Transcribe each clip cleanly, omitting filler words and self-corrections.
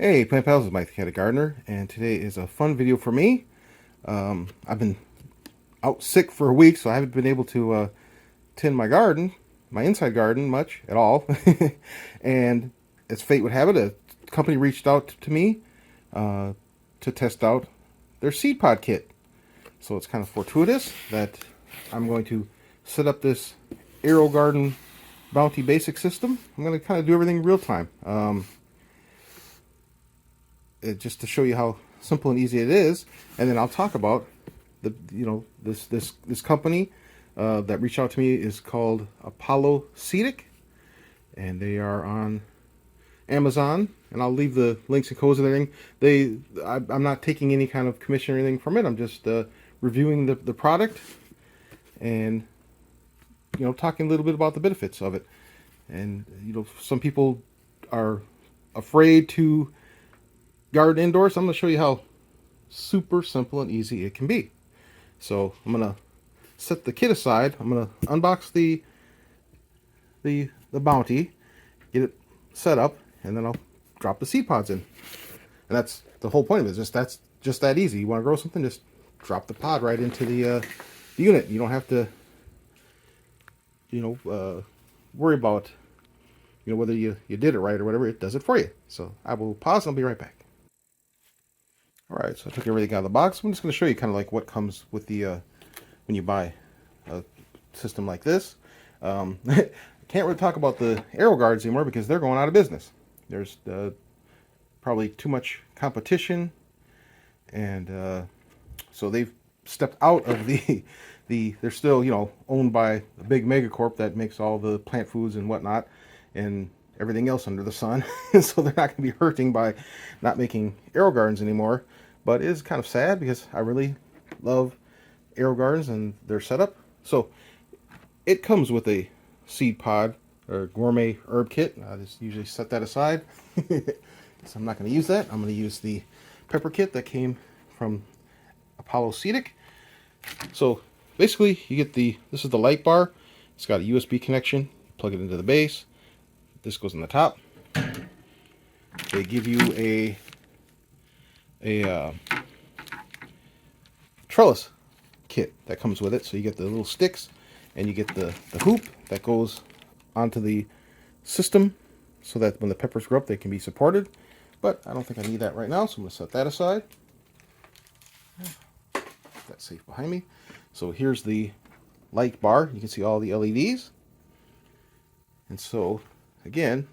Hey Plant Pals, it's Mike the Cat Gardener, and today is a fun video for me. I've been out sick for a week, so I haven't been able to tend my garden, my inside garden, much at all. And as fate would have it, a company reached out to me to test out their seed pod kit. So it's kind of fortuitous that I'm going to set up this Aero Garden Bounty Basic system. I'm going to kind of do everything real time. Just to show you how simple and easy it is, and then I'll talk about this company that reached out to me is called Apoloseedic, and they are on Amazon, and I'll leave the links and codes and everything. I'm not taking any kind of commission or anything from it. I'm just reviewing the product and talking a little bit about the benefits of it. And some people are afraid to garden indoors. I'm going to show you how super simple and easy it can be. So I'm going to set the kit aside. I'm going to unbox the Bounty, get it set up, and then I'll drop the seed pods in. And that's the whole point of it. That's just that easy. You want to grow something, just drop the pod right into the unit. You don't have to worry about whether you did it right or whatever. It does it for you. So I will pause and I'll be right back. Alright, so I took everything out of the box. I'm just going to show you kind of like what comes with the when you buy a system like this. I can't really talk about the Aero Guards anymore because they're going out of business. There's probably too much competition, and so they've stepped out of they're still owned by a big megacorp that makes all the plant foods and whatnot and everything else under the sun. So they're not going to be hurting by not making Aero Gardens anymore. But it is kind of sad because I really love Aero Gardens and their setup. So it comes with a seed pod or gourmet herb kit. I just usually set that aside. So I'm not going to use that. I'm going to use the pepper kit that came from Apoloseedic. So basically you get this is the light bar. It's got a USB connection. Plug it into the base. This goes in the top. They give you a trellis kit that comes with it. So you get the little sticks and you get the hoop that goes onto the system so that when the peppers grow up they can be supported. But I don't think I need that right now, so I'm going to set that aside. That's safe behind me. So here's the light bar. You can see all the LEDs. And so again,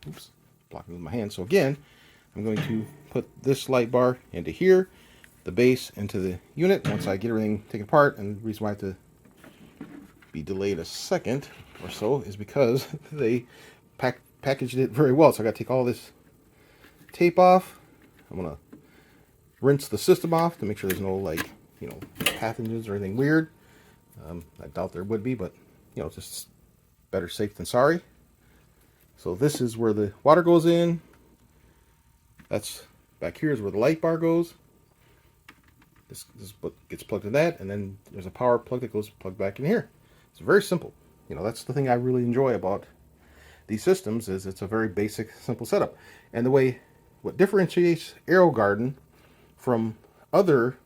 oops, blocking with my hand. So again, I'm going to put this light bar into here, the base into the unit once I get everything taken apart. And the reason why I have to be delayed a second or so is because they packaged it very well. So I got to take all this tape off. I'm going to rinse the system off to make sure there's no pathogens or anything weird. I doubt there would be, but just better safe than sorry. So this is where the water goes in. That's back here is where the light bar goes. This gets plugged in that, and then there's a power plug that goes plugged back in here. It's very simple. That's the thing I really enjoy about these systems is it's a very basic, simple setup. And what differentiates Aero Garden from other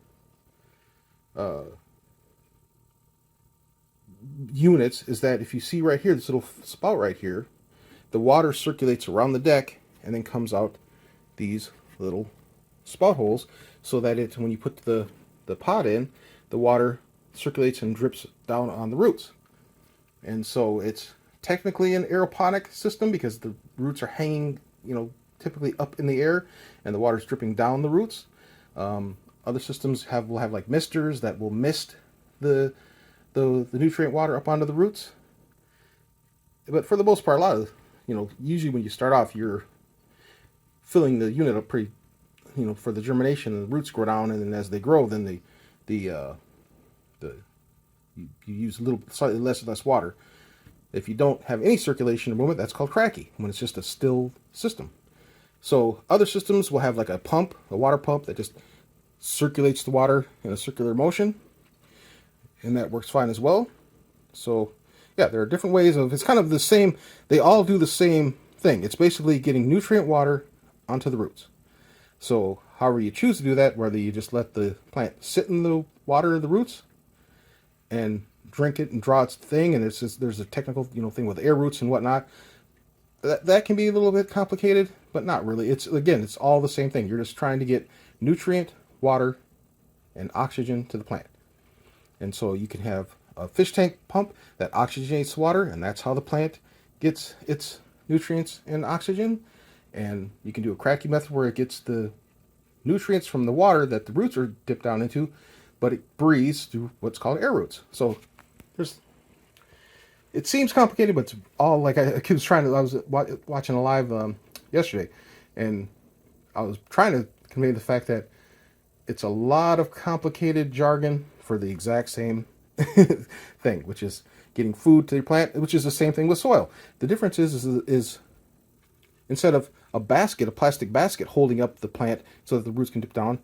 units is that if you see right here, this little spout right here, the water circulates around the deck and then comes out these little spout holes so that when you put the pot in, the water circulates and drips down on the roots. And so it's technically an aeroponic system because the roots are hanging, typically up in the air and the water's dripping down the roots. Other systems will have like misters that will mist the nutrient water up onto the roots. But for the most part, a lot of usually when you start off, you're filling the unit up pretty, for the germination, and the roots grow down, and then as they grow, then you use slightly less and less water. If you don't have any circulation or movement, that's called cracky, when it's just a still system. So other systems will have like a water pump that just circulates the water in a circular motion, and that works fine as well. So yeah, there are different ways it's kind of the same, they all do the same thing. It's basically getting nutrient water onto the roots. So however you choose to do that, whether you just let the plant sit in the water of the roots and drink it and draw its thing, and it's just, there's a technical thing with air roots and whatnot. That can be a little bit complicated, but not really. It's, again, it's all the same thing. You're just trying to get nutrient, water, and oxygen to the plant. And so you can have a fish tank pump that oxygenates water, and that's how the plant gets its nutrients and oxygen. And you can do a cracky method where it gets the nutrients from the water that the roots are dipped down into, but it breathes through what's called air roots. So it seems complicated, but it's all like I was watching a live yesterday, and I was trying to convey the fact that it's a lot of complicated jargon for the exact same thing, which is getting food to your plant, which is the same thing with soil. The difference is instead of a plastic basket holding up the plant so that the roots can dip down,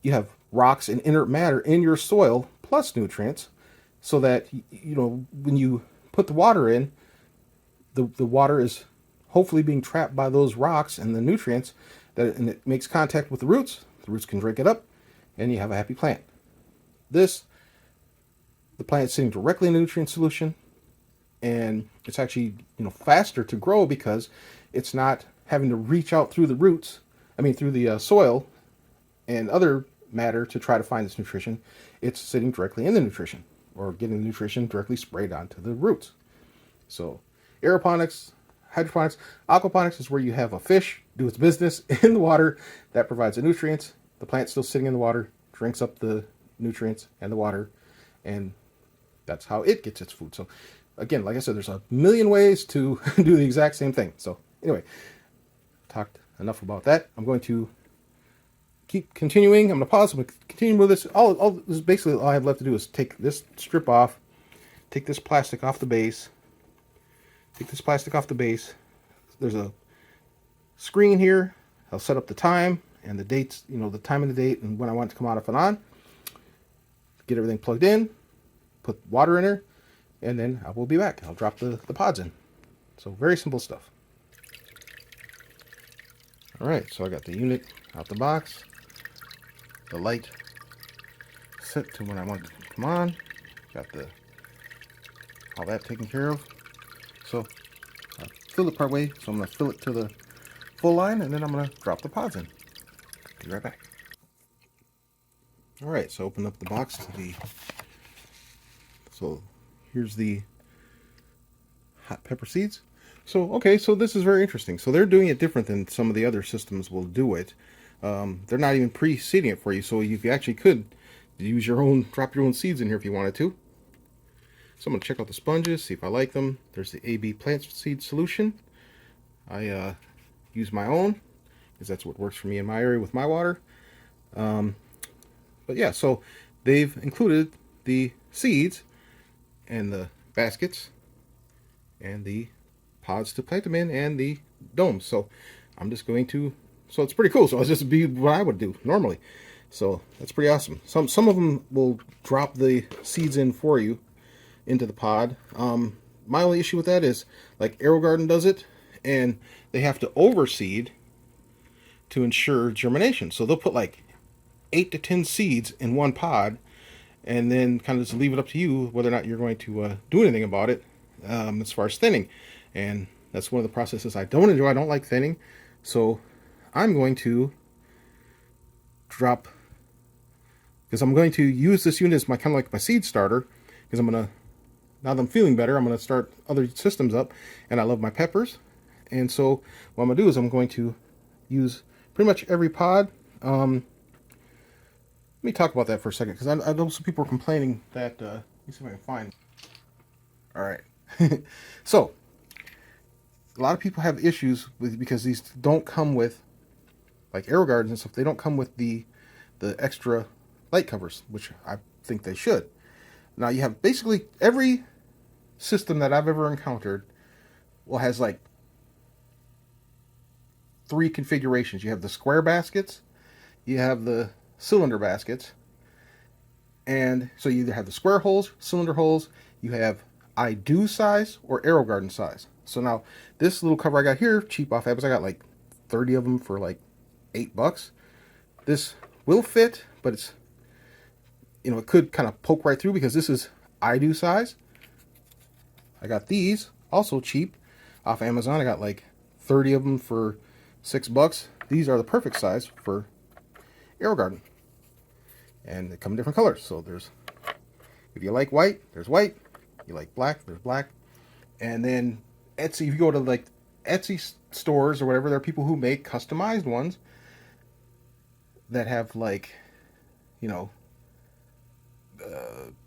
you have rocks and inert matter in your soil plus nutrients, so that when you put the water in, the water is hopefully being trapped by those rocks and the nutrients, and it makes contact with the roots. The roots can drink it up, and you have a happy plant. The plant is sitting directly in the nutrient solution, and it's actually faster to grow because it's not having to reach out through through the soil and other matter to try to find this nutrition. It's sitting directly in the nutrition, or getting the nutrition directly sprayed onto the roots. So aeroponics, hydroponics, aquaponics is where you have a fish do its business in the water that provides the nutrients. The plant's still sitting in the water, drinks up the nutrients and the water, and that's how it gets its food. So again, like I said, there's a million ways to do the exact same thing. So anyway, talked enough about that. I'm going to keep continuing. I'm going to pause. I'm going to continue with this. This is basically all I have left to do is take this strip off, take this plastic off the base, There's a screen here. I'll set up the time and the dates, the time and the date and when I want it to come out off and on. Get everything plugged in, put water in there, and then I will be back. I'll drop the pods in. So very simple stuff. All right, so I got the unit out the box, the light set to when I want it to come on, got all that taken care of. So I filled it part way, so I'm going to fill it to the full line, and then I'm going to drop the pods in. Be right back. All right, so open up the box so here's the hot pepper seeds. So this is very interesting. So they're doing it different than some of the other systems will do it. They're not even pre-seeding it for you, so you actually could drop your own seeds in here if you wanted to. So I'm going to check out the sponges, see if I like them. There's the AB plant seed solution. I use my own because that's what works for me in my area with my water. But yeah, so they've included the seeds and the baskets and the pods to plant them in and the domes. So I'm just going to, so it's pretty cool. So it's just be what I would do normally. So that's pretty awesome. Some of them will drop the seeds in for you into the pod. My only issue with that is like AeroGarden does it, and they have to overseed to ensure germination. So they'll put like 8 to 10 seeds in one pod, and then kind of just leave it up to you whether or not you're going to do anything about it as far as thinning. And that's one of the processes I don't enjoy. I don't like thinning. So I'm going to drop, because I'm going to use this unit as my kind of like my seed starter, because I'm going to, now that I'm feeling better, I'm going to start other systems up, and I love my peppers. And so what I'm going to do is I'm going to use pretty much every pod. Let me talk about that for a second, because I know some people are complaining that, let me see if I can find. All right. So a lot of people have issues with, because these don't come with, like AeroGardens and stuff, they don't come with the extra light covers, which I think they should. Now you have basically every system that I've ever encountered has like 3 configurations. You have the square baskets, you have the cylinder baskets, and so you either have the square holes, cylinder holes, you have I do size or AeroGarden size. So now this little cover I got here, cheap off Amazon, I got like 30 of them for like $8. This will fit, but it's, it could kind of poke right through because this is I-do size. I got these also cheap off Amazon. I got like 30 of them for $6. These are the perfect size for AeroGarden. And they come in different colors. So there's, if you like white, there's white. You like black, there's black. And then Etsy, if you go to like Etsy stores or whatever, there are people who make customized ones that have like,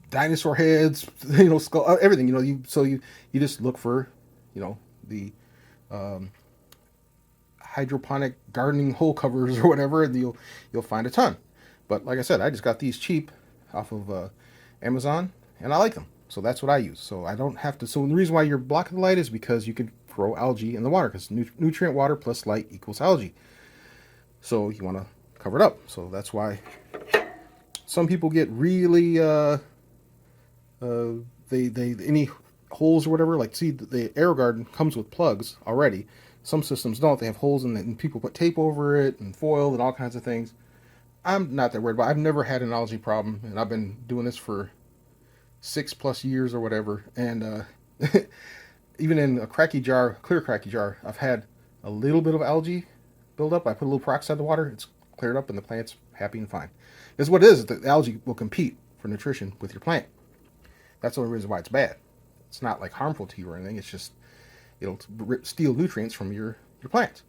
dinosaur heads, skull, everything. You just look for, the hydroponic gardening hole covers or whatever, and you'll find a ton. But like I said, I just got these cheap off of Amazon, and I like them. So that's what I use. So I don't have to. So the reason why you're blocking the light is because you can throw algae in the water, because nutrient water plus light equals algae. So you want to cover it up. So that's why some people get really any holes or whatever. Like, see, the AeroGarden comes with plugs already. Some systems don't. They have holes in it, and people put tape over it and foil and all kinds of things. I'm not that worried about it. I've never had an algae problem, and I've been doing this for 6+ years or whatever. And even in a clear cracky jar, I've had a little bit of algae build up. I put a little peroxide in the water. It's cleared up, and the plant's happy and fine. Because what it is, the algae will compete for nutrition with your plant. That's the only reason why it's bad. It's not like harmful to you or anything. It's just it'll steal nutrients from your plants.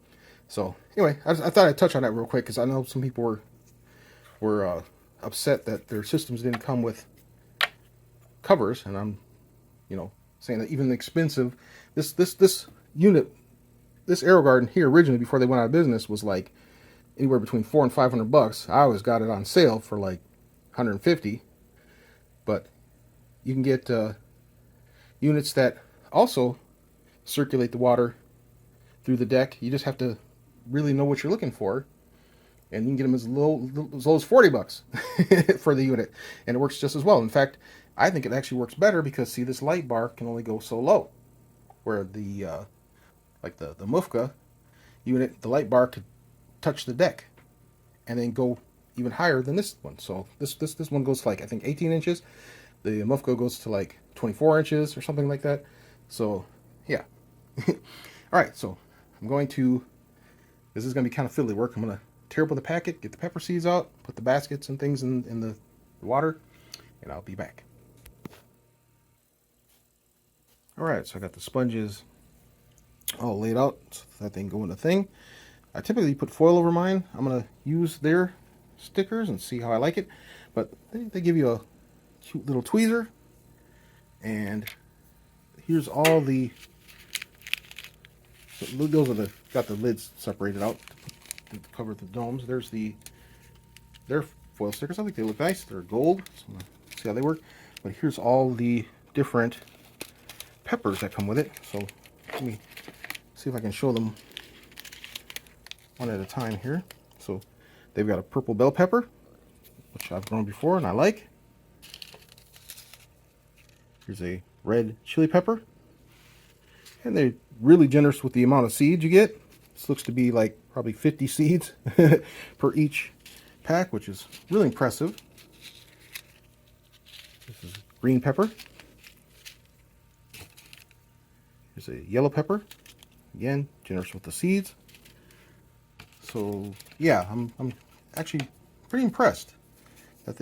So anyway, I thought I'd touch on that real quick because I know some people were upset that their systems didn't come with covers, and I'm saying that even the expensive this unit, this AeroGarden here originally before they went out of business was like anywhere between $400 and $500. I always got it on sale for like $150, but you can get units that also circulate the water through the deck. You just have to really know what you're looking for, and you can get them as low as $40 for the unit, and it works just as well. In fact, I think it actually works better because, see, this light bar can only go so low, where the like the Mufka unit, the light bar could touch the deck and then go even higher than this one. So this one goes to like, I think, 18 inches. The Mufka goes to like 24 inches or something like that. So yeah. All right, so I'm going to, this is going to be kind of fiddly work. I'm going to tear open the packet, get the pepper seeds out, put the baskets and things in the water, and I'll be back. All right, so I got the sponges all laid out so that they can go in the thing. I typically put foil over mine. I'm going to use their stickers and see how I like it. But they give you a cute little tweezer. And here's all the, so those are got the lids separated out to cover the domes. There's their foil stickers. I think they look nice. They're gold. So I'm going to see how they work. But here's all the different peppers that come with it. So let me see if I can show them one at a time here. So they've got a purple bell pepper, which I've grown before and I like. Here's a red chili pepper, and they're really generous with the amount of seeds you get. This looks to be like probably 50 seeds per each pack, which is really impressive. This is green pepper. Here's a yellow pepper. Again, generous with the seeds. So yeah, I'm actually pretty impressed that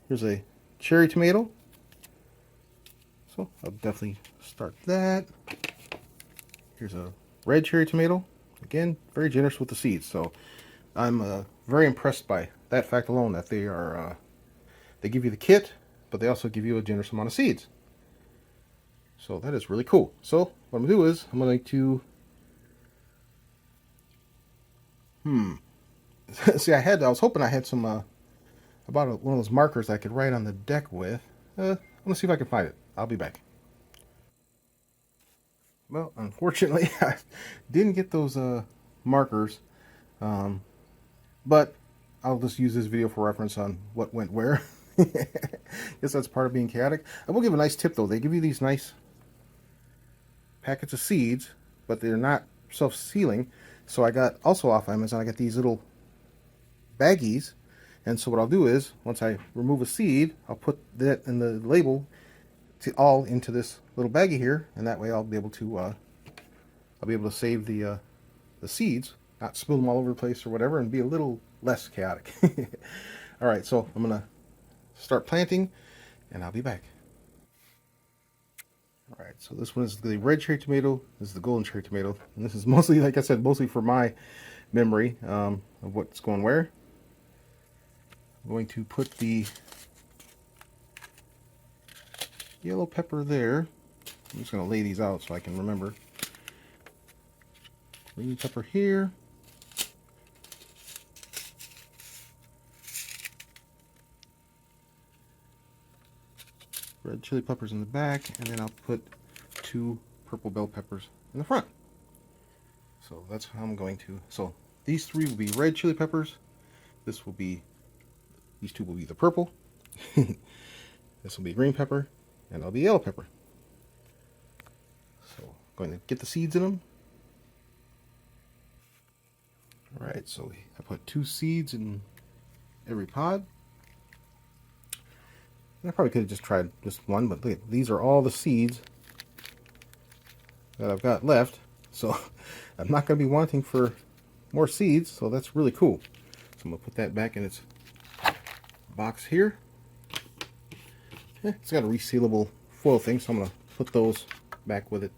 here's a cherry tomato. So I'll definitely start that. Here's a red cherry tomato. Again, very generous with the seeds. So I'm very impressed by that fact alone, that they give you the kit, but they also give you a generous amount of seeds. So that is really cool. So what I'm going to do is I'm going to see, I was hoping I had some about one of those markers I could write on the deck with. I'm going to see if I can find it. I'll be back. Well, unfortunately, I didn't get those markers, but I'll just use this video for reference on what went where. Guess that's part of being chaotic. I will give a nice tip, though. They give you these nice packets of seeds, but they're not self-sealing. So I got, also off Amazon, I got these little baggies. And so what I'll do is, once I remove a seed, I'll put that in the label all into this little baggie here, and that way I'll be able to save the seeds, not spill them all over the place or whatever, and be a little less chaotic. All right, so I'm gonna start planting, and I'll be back. All right, so this one is the red cherry tomato. This is the golden cherry tomato, and this is mostly, like I said, mostly for my memory of what's going where. I'm going to put the yellow pepper there. I'm just going to lay these out so I can remember. Green pepper here. Red chili peppers in the back, and then I'll put 2 purple bell peppers in the front. So that's how I'm going to. So these 3 will be red chili peppers. These 2 will be the purple. This will be green pepper, and that'll be yellow pepper. So I'm going to get the seeds in them. All right, so I put 2 seeds in every pod. And I probably could have just tried just one, but look, these are all the seeds that I've got left. So I'm not going to be wanting for more seeds, so that's really cool. So I'm going to put that back in its box here. It's got a resealable foil thing, so I'm going to put those back with it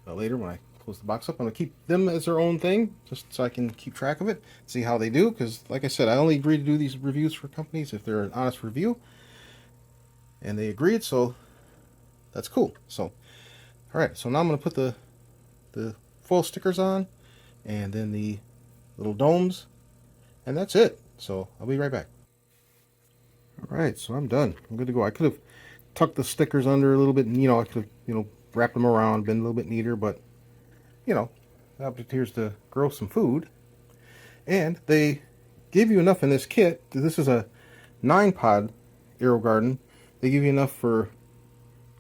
later when I close the box up. I'm going to keep them as their own thing, just so I can keep track of it, see how they do, because like I said, I only agree to do these reviews for companies if they're an honest review. And they agreed, so that's cool. So, all right, so now I'm going to put the foil stickers on, and then the little domes, and that's it. So I'll be right back. All right, so I'm done. I'm good to go. I could have tucked the stickers under a little bit, and I could have wrapped them around, been a little bit neater, but the object here is to grow some food, and they give you enough in this kit. This is a 9-pod AeroGarden. They give you enough for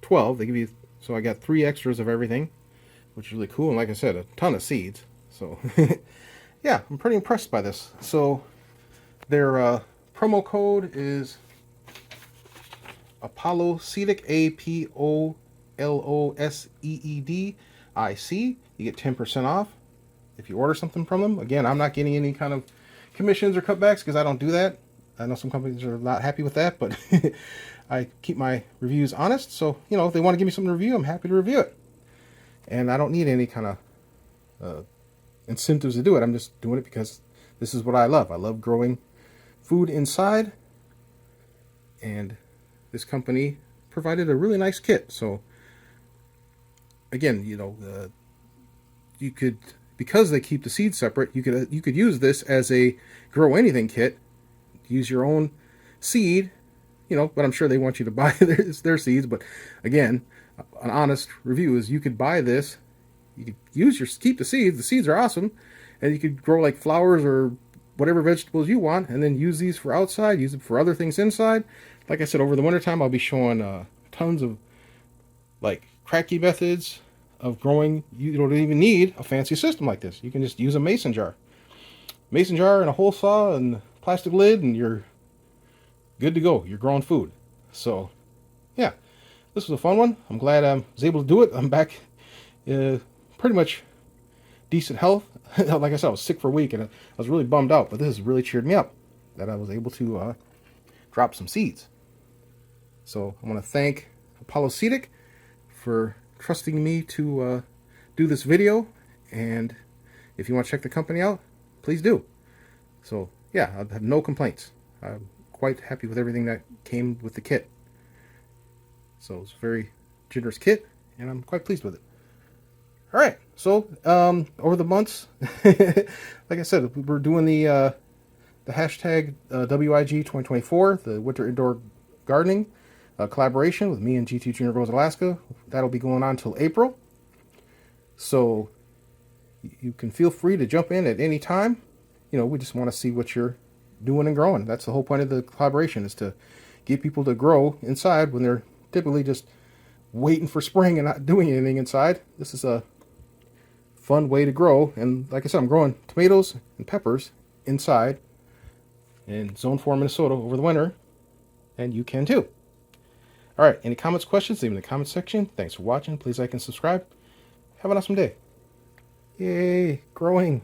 12. They give you, so I got 3 extras of everything, which is really cool. And like I said, a ton of seeds. So yeah, I'm pretty impressed by this. So their promo code is Apoloseedic, APOLOSEEDIC. You get 10% off if you order something from them. Again, I'm not getting any kind of commissions or cutbacks because I don't do that. I know some companies are not happy with that, but I keep my reviews honest. So, if they want to give me something to review, I'm happy to review it. And I don't need any kind of incentives to do it. I'm just doing it because this is what I love. I love growing food inside. And this company provided a really nice kit. So, again, you could, because they keep the seeds separate, you could use this as a grow anything kit. Use your own seed, but I'm sure they want you to buy their seeds. But again, an honest review is you could buy this, you could keep the seeds are awesome, and you could grow like flowers or whatever vegetables you want, and then use these for outside, use them for other things inside. Like I said, over the wintertime, I'll be showing tons of like cracky methods of growing. You don't even need a fancy system like this. You can just use a mason jar and a hole saw and plastic lid, and you're good to go. You're growing food. So yeah, this was a fun one. I'm glad I was able to do it. I'm back pretty much decent health. Like I said, I was sick for a week and I was really bummed out, but this has really cheered me up that I was able to drop some seeds. So I want to thank Apoloseedic for trusting me to do this video, and if you want to check the company out, please do. So yeah, I have no complaints. I'm quite happy with everything that came with the kit. So it's a very generous kit, and I'm quite pleased with it. All right, so over the months, like I said, we're doing the hashtag WIG 2024, the Winter Indoor Gardening collaboration with me and GT Junior Grows Alaska. That'll be going on till April. So you can feel free to jump in at any time. We just want to see what you're doing and growing. That's the whole point of the collaboration, is to get people to grow inside when they're typically just waiting for spring and not doing anything inside. This is a fun way to grow. And like I said, I'm growing tomatoes and peppers inside. in Zone 4, Minnesota over the winter, and you can too. All right, any comments, questions, leave in the comments section. Thanks for watching. Please like and subscribe. Have an awesome day. Yay, growing.